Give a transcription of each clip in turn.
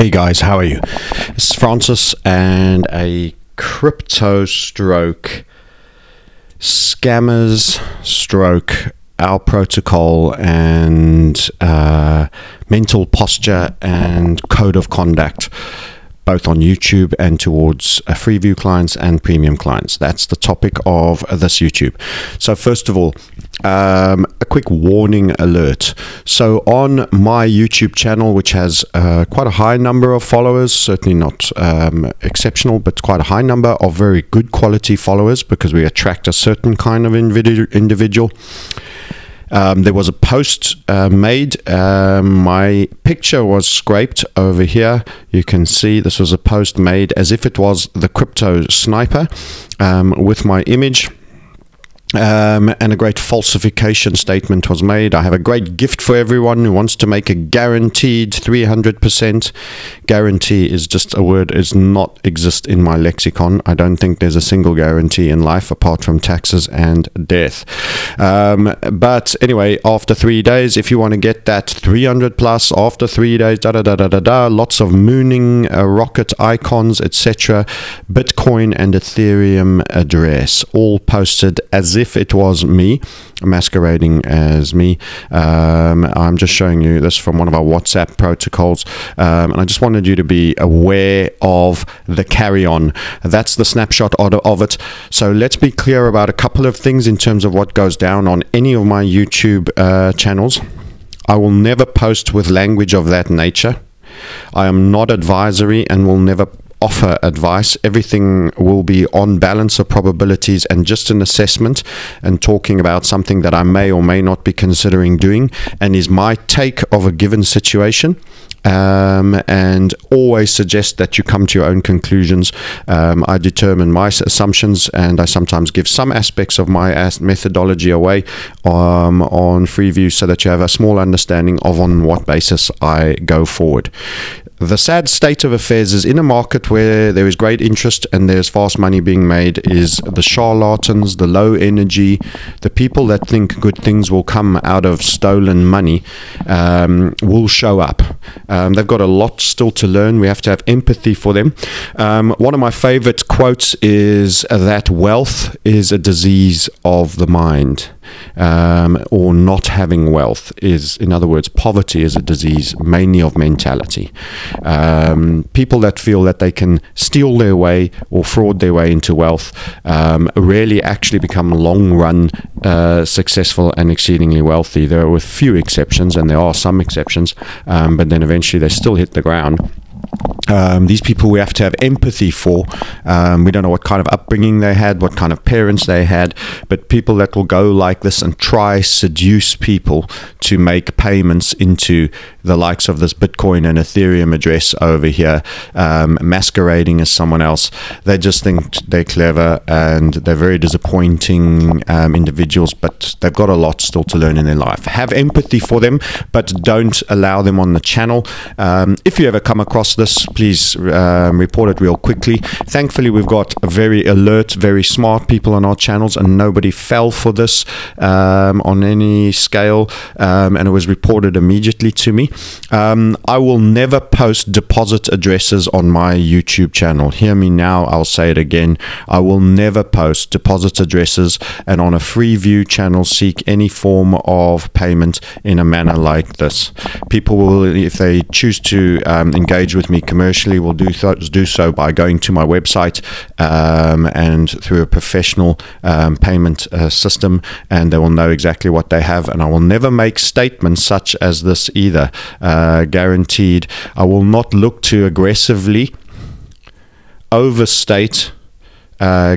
Hey guys, how are you? This is Francis, and a crypto stroke scammers stroke our protocol and mental posture and code of conduct, both on YouTube and towards Freeview clients and premium clients. That's the topic of this YouTube. So first of all, a quick warning alert. So on my YouTube channel, which has quite a high number of followers, certainly not exceptional, but quite a high number of very good quality followers, because we attract a certain kind of individual. There was a post made. My picture was scraped over here. You can see this was a post made as if it was the crypto sniper, with my image. And a great falsification statement was made. I have a great gift for everyone who wants to make a guaranteed 300%. Guarantee is just a word, does not exist in my lexicon. I don't think there's a single guarantee in life apart from taxes and death. But anyway, after 3 days, if you want to get that 300 plus, after 3 days, lots of mooning, rocket icons, etc. Bitcoin and Ethereum address, all posted as if it was me, masquerading as me. I'm just showing you this from one of our WhatsApp protocols, and I just wanted you to be aware of the carry-on. That's the snapshot of it. So let's be clear about a couple of things in terms of what goes down on any of my YouTube channels. I will never post with language of that nature. I am not advisory and will never offer advice. Everything will be on balance of probabilities and just an assessment, and talking about something that I may or may not be considering doing and is my take of a given situation. And always suggest that you come to your own conclusions. I determine my assumptions, and I sometimes give some aspects of my methodology away on Freeview, so that you have a small understanding of on what basis I go forward. The sad state of affairs is, in a market where there is great interest and there's fast money being made, is the charlatans, the low energy, the people that think good things will come out of stolen money, will show up. They've got a lot still to learn. We have to have empathy for them. One of my favorite quotes is that wealth is a disease of the mind. Or not having wealth is, in other words, poverty is a disease mainly of mentality. People that feel that they can steal their way or fraud their way into wealth rarely actually become long run successful and exceedingly wealthy. There are with few exceptions, and there are some exceptions, but then eventually they still hit the ground. These people we have to have empathy for. We don't know what kind of upbringing they had, what kind of parents they had, but people that will go like this and try seduce people to make payments into the likes of this Bitcoin and Ethereum address over here, masquerading as someone else. They just think they're clever, and they're very disappointing individuals, but they've got a lot still to learn in their life. Have empathy for them, but don't allow them on the channel. If you ever come across this, please report it real quickly. Thankfully, we've got very alert, very smart people on our channels, and nobody fell for this on any scale, and it was reported immediately to me. I will never post deposit addresses on my YouTube channel. Hear me now, I'll say it again. I will never post deposit addresses, and on a Freeview channel seek any form of payment in a manner like this. People will, if they choose to engage with me commercially, will do so by going to my website and through a professional payment system, and they will know exactly what they have. And I will never make statements such as this either. Guaranteed. I will not look to aggressively overstate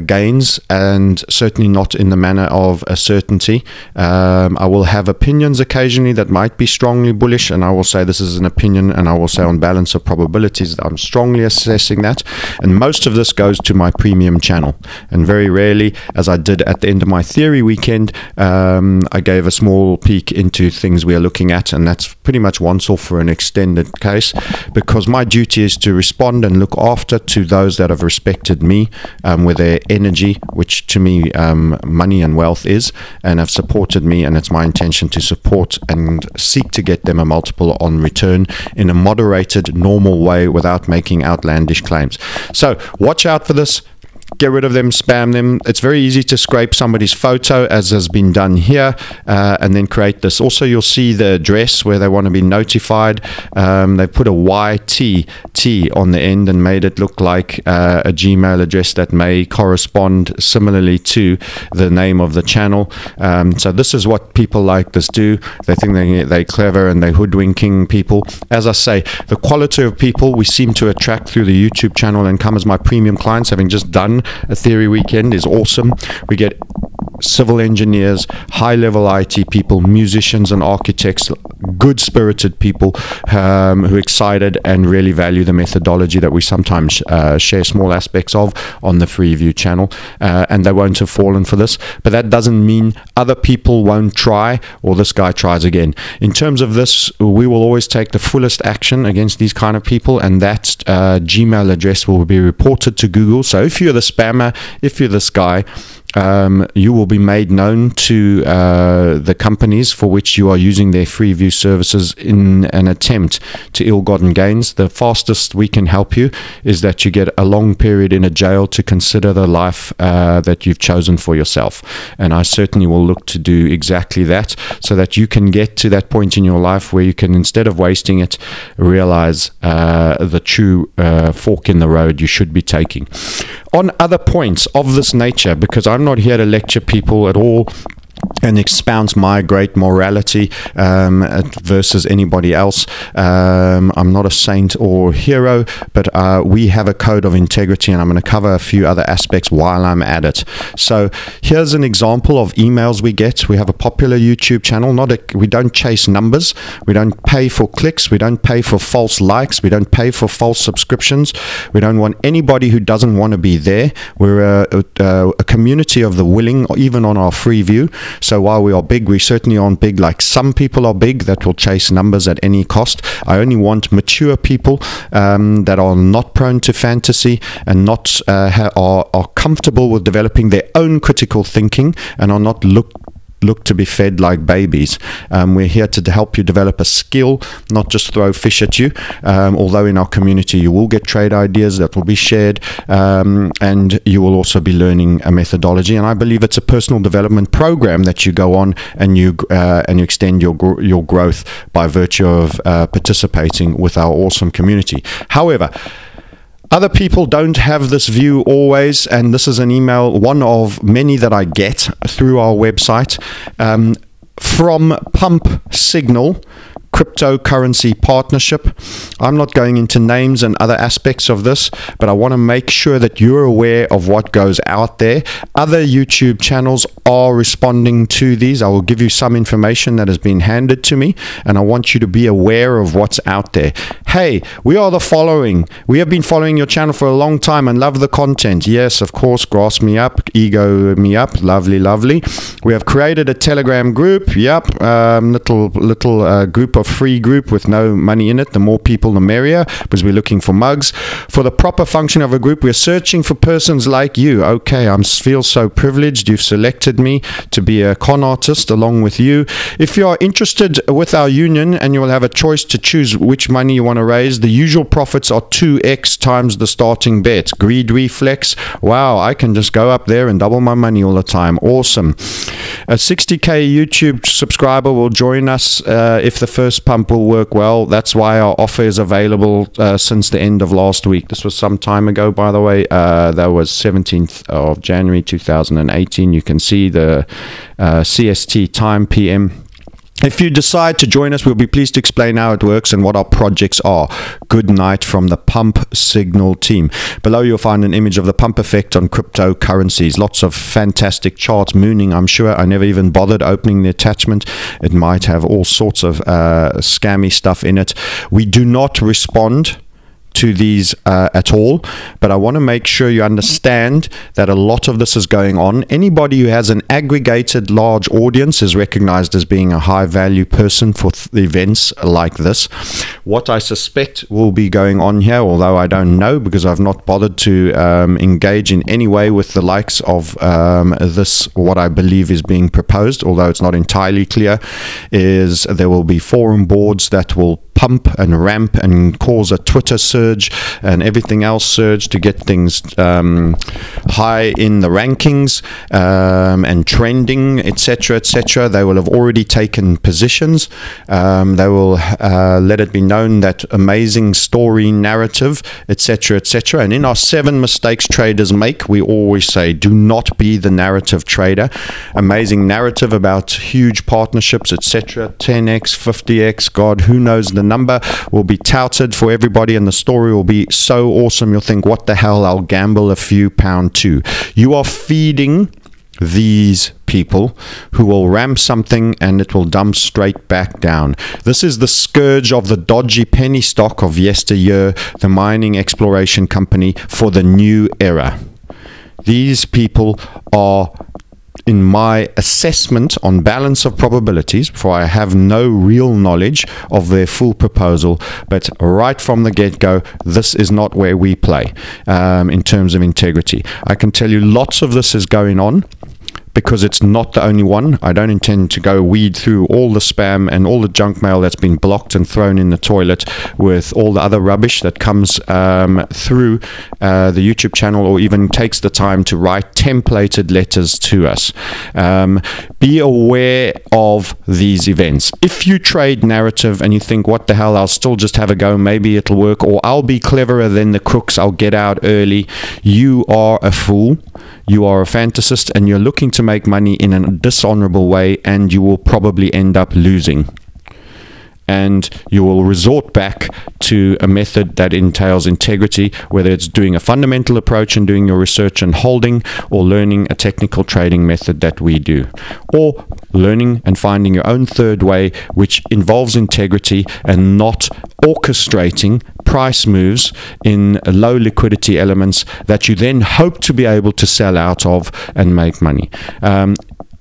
gains, and certainly not in the manner of a certainty. I will have opinions occasionally that might be strongly bullish, and I will say this is an opinion, and I will say on balance of probabilities that I'm strongly assessing that. And most of this goes to my premium channel, and very rarely, as I did at the end of my theory weekend, I gave a small peek into things we are looking at, and that's pretty much once off for an extended case, because my duty is to respond and look after to those that have respected me, whether with their energy, which to me money and wealth is, and have supported me, and it's my intention to support and seek to get them a multiple on return in a moderated, normal way without making outlandish claims. So watch out for this. Get rid of them, spam them. It's very easy to scrape somebody's photo, as has been done here, and then create this. Also, you'll see the address where they want to be notified. They put a YTT on the end and made it look like a Gmail address that may correspond similarly to the name of the channel. So this is what people like this do. They think they're clever and they're hoodwinking people. As I say, the quality of people we seem to attract through the YouTube channel and come as my premium clients, having just done a theory weekend, is awesome. We get civil engineers, high-level IT people, musicians and architects, good-spirited people who are excited and really value the methodology that we sometimes share small aspects of on the Freeview channel, and they won't have fallen for this. But that doesn't mean other people won't try or this guy tries again. In terms of this, we will always take the fullest action against these kind of people, and that Gmail address will be reported to Google. So if you're the spammer, if you're this guy, you will be made known to the companies for which you are using their Freeview services in an attempt to ill-gotten gains. The fastest we can help you is that you get a long period in a jail to consider the life that you've chosen for yourself. And I certainly will look to do exactly that, so that you can get to that point in your life where you can, instead of wasting it, realize the true fork in the road you should be taking. On other points of this nature, because I'm not here to lecture people at all and expound my great morality versus anybody else. I'm not a saint or hero, but we have a code of integrity, and I'm going to cover a few other aspects while I'm at it. So here's an example of emails we get. We have a popular YouTube channel. We don't chase numbers. We don't pay for clicks. We don't pay for false likes. We don't pay for false subscriptions. We don't want anybody who doesn't want to be there. We're a community of the willing, even on our Freeview. So while we are big, we certainly aren't big like some people are big that will chase numbers at any cost. I only want mature people that are not prone to fantasy and not are comfortable with developing their own critical thinking and are not look to be fed like babies. We're here to help you develop a skill, not just throw fish at you. Although in our community you will get trade ideas that will be shared, and you will also be learning a methodology. And I believe it's a personal development program that you go on, and you extend your growth by virtue of participating with our awesome community. However, other people don't have this view always, and this is an email, one of many that I get through our website, from Pump Signal cryptocurrency partnership. I'm not going into names and other aspects of this, but I want to make sure that you're aware of what goes out there. Other YouTube channels are responding to these. I will give you some information that has been handed to me, and I want you to be aware of what's out there. Hey, we are the following. We have been following your channel for a long time and love the content. Yes, of course, grass me up, ego me up. Lovely, lovely. We have created a Telegram group. Yep, little group of free group with no money in it. The more people, the merrier, because we're looking for mugs. For the proper function of a group, we're searching for persons like you. Okay, I feel so privileged. You've selected me to be a con artist along with you. If you are interested with our union, and you will have a choice to choose which money you want to raise, the usual profits are 2x times the starting bet. Greed reflex. Wow, I can just go up there and double my money all the time. Awesome. A 60k YouTube subscriber will join us if the first pump will work well. That's why our offer is available since the end of last week. This was some time ago, by the way. That was 17th of January 2018. You can see the CST time, PM. If you decide to join us, we'll be pleased to explain how it works and what our projects are. Good night from the Pump Signal team. Below you'll find an image of the pump effect on cryptocurrencies. Lots of fantastic charts mooning, I'm sure. I never even bothered opening the attachment. It might have all sorts of scammy stuff in it. We do not respond to these at all, but I want to make sure you understand that a lot of this is going on. Anybody who has an aggregated large audience is recognized as being a high value person for events like this. What I suspect will be going on here, although I don't know because I've not bothered to engage in any way with the likes of this, what I believe is being proposed, although it's not entirely clear, is there will be forum boards that will pump and ramp and cause a Twitter surge and everything else surge to get things high in the rankings and trending, etc., etc. They will have already taken positions. They will let it be known that amazing story narrative, etc., etc. And in our 7 mistakes traders make, we always say, do not be the narrative trader. Amazing narrative about huge partnerships, etc. 10x, 50x, God, who knows the number, will be touted for everybody, and the story will be so awesome you'll think, what the hell, I'll gamble a few pound too. You are feeding these people who will ramp something and it will dump straight back down. This is the scourge of the dodgy penny stock of yesteryear, the mining exploration company for the new era. These people are, in my assessment on balance of probabilities, for I have no real knowledge of their full proposal, but right from the get-go, this is not where we play in terms of integrity. I can tell you lots of this is going on, because it's not the only one. I don't intend to go weed through all the spam and all the junk mail that's been blocked and thrown in the toilet with all the other rubbish that comes through the YouTube channel, or even takes the time to write templated letters to us. Be aware of these events. If you trade narrative and you think, what the hell, I'll still just have a go, maybe it'll work, or I'll be cleverer than the crooks, I'll get out early, you are a fool. You are a fantasist, and you're looking to make money in a dishonorable way, and you will probably end up losing. And you will resort back to a method that entails integrity, whether it's doing a fundamental approach and doing your research and holding, or learning a technical trading method that we do, or learning and finding your own third way, which involves integrity and not orchestrating price moves in low liquidity elements that you then hope to be able to sell out of and make money.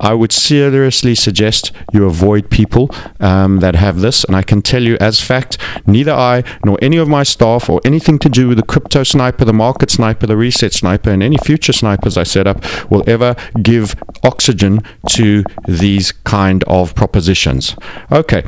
I would seriously suggest you avoid people that have this, and I can tell you as fact, neither I nor any of my staff or anything to do with the crypto sniper, the market sniper, the reset sniper, and any future snipers I set up will ever give oxygen to these kind of propositions. Okay.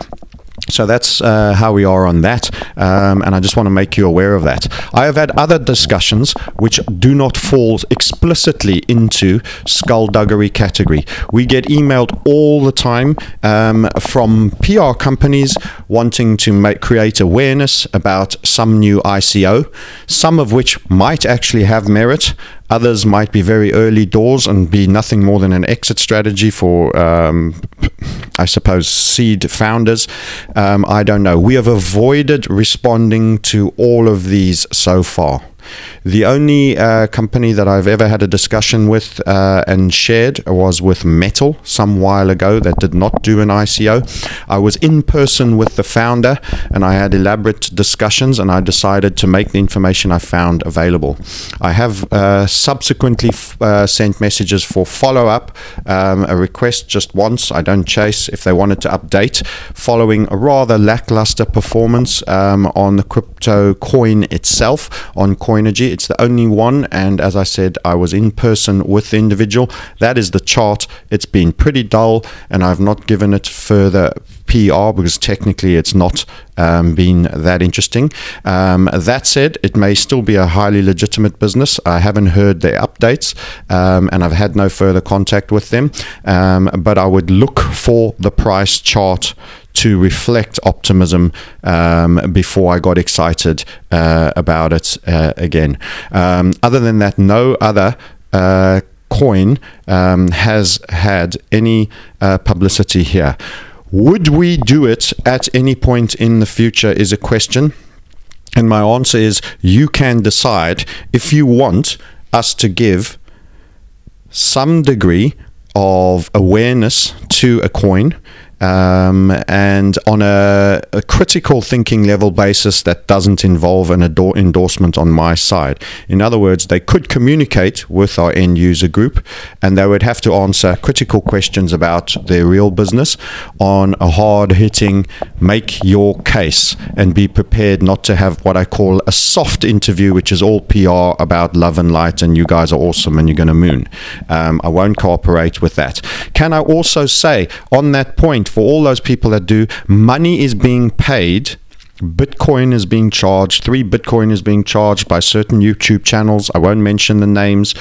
So that's how we are on that, and I just want to make you aware of that. I have had other discussions which do not fall explicitly into skullduggery category. We get emailed all the time from PR companies wanting to create awareness about some new ICO, some of which might actually have merit. Others might be very early doors and be nothing more than an exit strategy for, I suppose, seed founders. I don't know. We have avoided responding to all of these so far. The only company that I've ever had a discussion with and shared was with Metal some while ago that did not do an ICO. I was in person with the founder and I had elaborate discussions, and I decided to make the information I found available. I have subsequently sent messages for follow-up, a request just once. I don't chase if they wanted to update, following a rather lackluster performance on the crypto coin itself, on Coinergy. It's the only one, and as I said, I was in person with the individual. That is the chart. It's been pretty dull, and I've not given it further PR because technically it's not been that interesting. That said, it may still be a highly legitimate business. I haven't heard their updates, and I've had no further contact with them, but I would look for the price chart to reflect optimism before I got excited about it again. Other than that, no other coin has had any publicity here. Would we do it at any point in the future is a question. And my answer is, you can decide if you want us to give some degree of awareness to a coin and on a critical thinking level basis that doesn't involve an endorsement on my side. In other words, they could communicate with our end user group, and they would have to answer critical questions about their real business on a hard-hitting, make your case, and be prepared not to have what I call a soft interview, which is all PR about love and light and you guys are awesome and you're going to moon. I won't cooperate with that. Can I also say on that point, for all those people that do, money is being paid, Bitcoin is being charged, 3 Bitcoin is being charged by certain YouTube channels. I won't mention the names.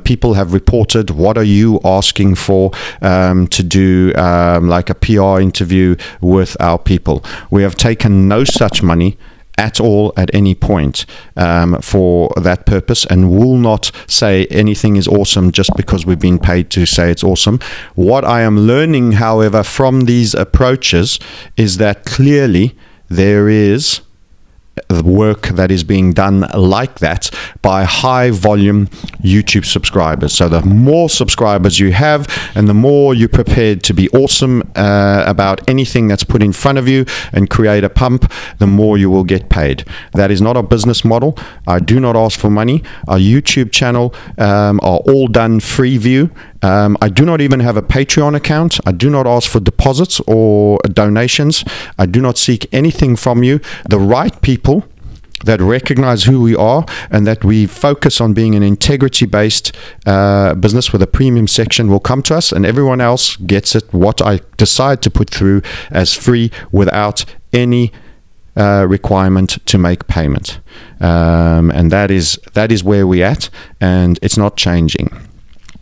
People have reported, what are you asking for to do like a PR interview with our people? We have taken no such money at all at any point for that purpose, and will not say anything is awesome just because we've been paid to say it's awesome. What I am learning, however, from these approaches is that clearly there is work that is being done like that by high volume YouTube subscribers. So the more subscribers you have and the more you're prepared to be awesome about anything that's put in front of you and create a pump, the more you will get paid. That is not a business model. I do not ask for money. Our YouTube channel are all done free view. I do not even have a Patreon account. I do not ask for deposits or donations. I do not seek anything from you. The right people that recognize who we are and that we focus on being an integrity-based business with a premium section will come to us, and everyone else gets it what I decide to put through as free without any requirement to make payment. And that is where we're at, and it's not changing.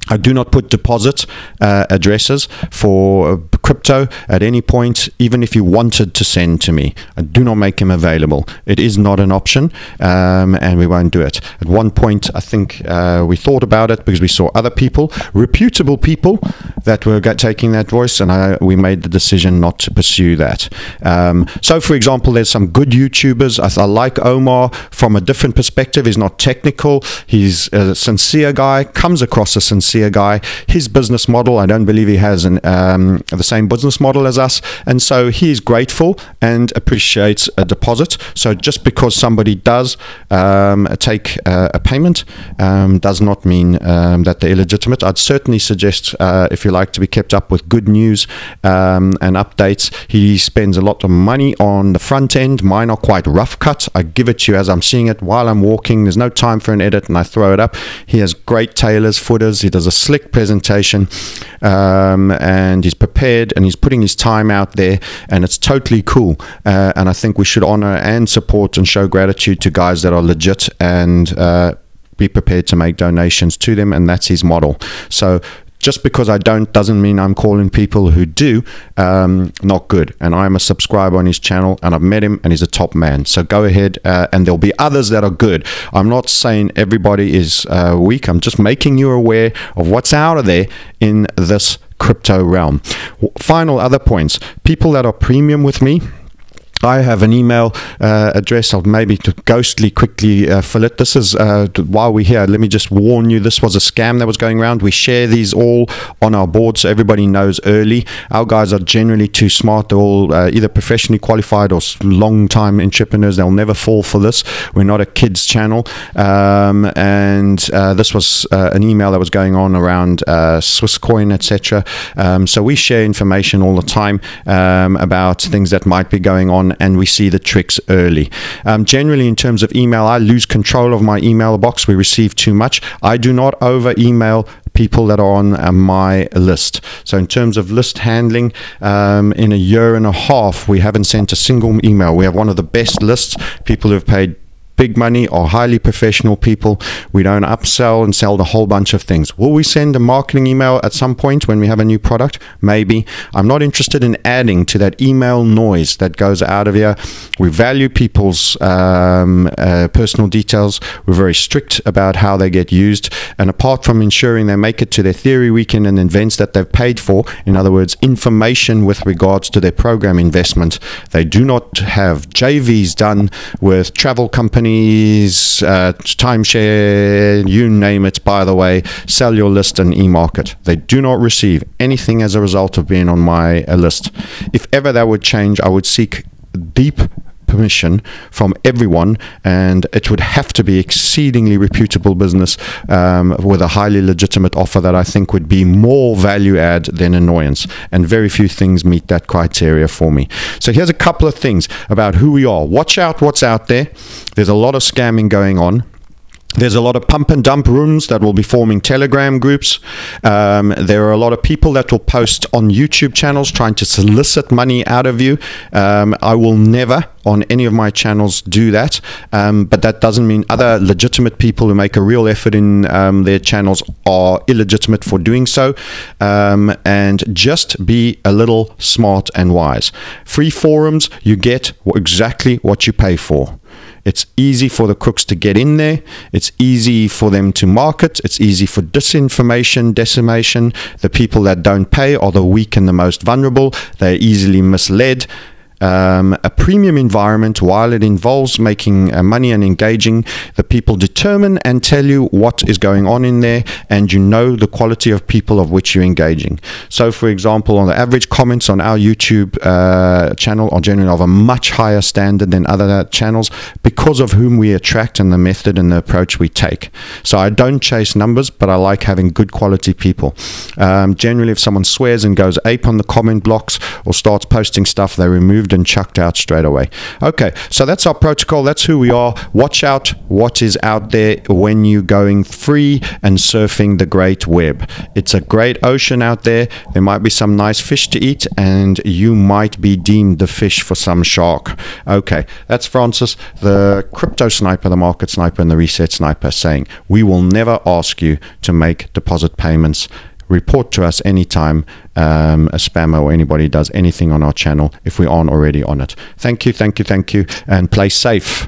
I do not put deposit addresses for crypto at any point, even if you wanted to send to me. I do not make them available. It is not an option, and we won't do it. At one point, I think we thought about it because we saw other people, reputable people, that were taking that voice, and we made the decision not to pursue that. So, for example, there's some good YouTubers. I like Omar from a different perspective. He's not technical. He's a sincere guy, comes across a sincere guy. His business model, I don't believe he has the same business model as us, and so he is grateful and appreciates a deposit. So just because somebody does take a payment does not mean that they're illegitimate. I'd certainly suggest, if you like to be kept up with good news and updates, he spends a lot of money on the front end. Mine are quite rough cut. I give it to you as I'm seeing it while I'm walking. There's no time for an edit, and I throw it up. He has great tailors, footers. He does a slick presentation, and he's prepared, and he's putting his time out there, and it's totally cool. And I think we should honor and support and show gratitude to guys that are legit, and be prepared to make donations to them, and that's his model. So just because I don't doesn't mean I'm calling people who do not good. And I'm a subscriber on his channel, and I've met him, and he's a top man. So go ahead, and there'll be others that are good. I'm not saying everybody is weak. I'm just making you aware of what's out of there in this crypto realm. Final other points. People that are premium with me, I have an email address. I'll maybe to ghostly quickly fill it. This is, while we're here, let me just warn you, this was a scam that was going around. We share these all on our board so everybody knows early. Our guys are generally too smart. They're all either professionally qualified or long-time entrepreneurs. They'll never fall for this. We're not a kids channel. And this was an email that was going on around Swisscoin, etc. So we share information all the time about things that might be going on, and we see the tricks early. Generally, in terms of email, I lose control of my email box. We receive too much. I do not over email people that are on my list. So in terms of list handling, in a year and a half, we haven't sent a single email. We have one of the best lists. People who have paid big money or highly professional people. We don't upsell and sell the whole bunch of things. Will we send a marketing email at some point when we have a new product? Maybe. I'm not interested in adding to that email noise that goes out of here. We value people's personal details. We're very strict about how they get used, and apart from ensuring they make it to their theory weekend and events that they've paid for, in other words, information with regards to their program investment, they do not have JVs done with travel companies companies, timeshare, you name it, by the way, sell your list and e-market. They do not receive anything as a result of being on my list. If ever that would change, I would seek deep permission from everyone, and it would have to be exceedingly reputable business with a highly legitimate offer that I think would be more value add than annoyance, and very few things meet that criteria for me. So here's a couple of things about who we are. Watch out what's out there. There's a lot of scamming going on. There's a lot of pump and dump rooms that will be forming Telegram groups. There are a lot of people that will post on YouTube channels trying to solicit money out of you. I will never on any of my channels do that, but that doesn't mean other legitimate people who make a real effort in their channels are illegitimate for doing so. And just be a little smart and wise. Free forums, you get exactly what you pay for. It's easy for the crooks to get in there. It's easy for them to market. It's easy for disinformation, decimation. The people that don't pay are the weak and the most vulnerable. They're easily misled. A premium environment, while it involves making money and engaging, the people determine and tell you what is going on in there, and you know the quality of people of which you're engaging. So, for example, on the average, comments on our YouTube channel are generally of a much higher standard than other channels because of whom we attract and the method and the approach we take. So I don't chase numbers, but I like having good quality people. Generally, if someone swears and goes ape on the comment blocks or starts posting stuff, they're removed and chucked out straight away. Okay, so that's our protocol. That's who we are. Watch out what is out there when you're going free and surfing the great web. It's a great ocean out there. There might be some nice fish to eat, and you might be deemed the fish for some shark. Okay, that's Francis, the crypto sniper, the market sniper, and the reset sniper, saying we will never ask you to make deposit payments. Report to us anytime a spammer or anybody does anything on our channel if we aren't already on it. Thank you, and play safe.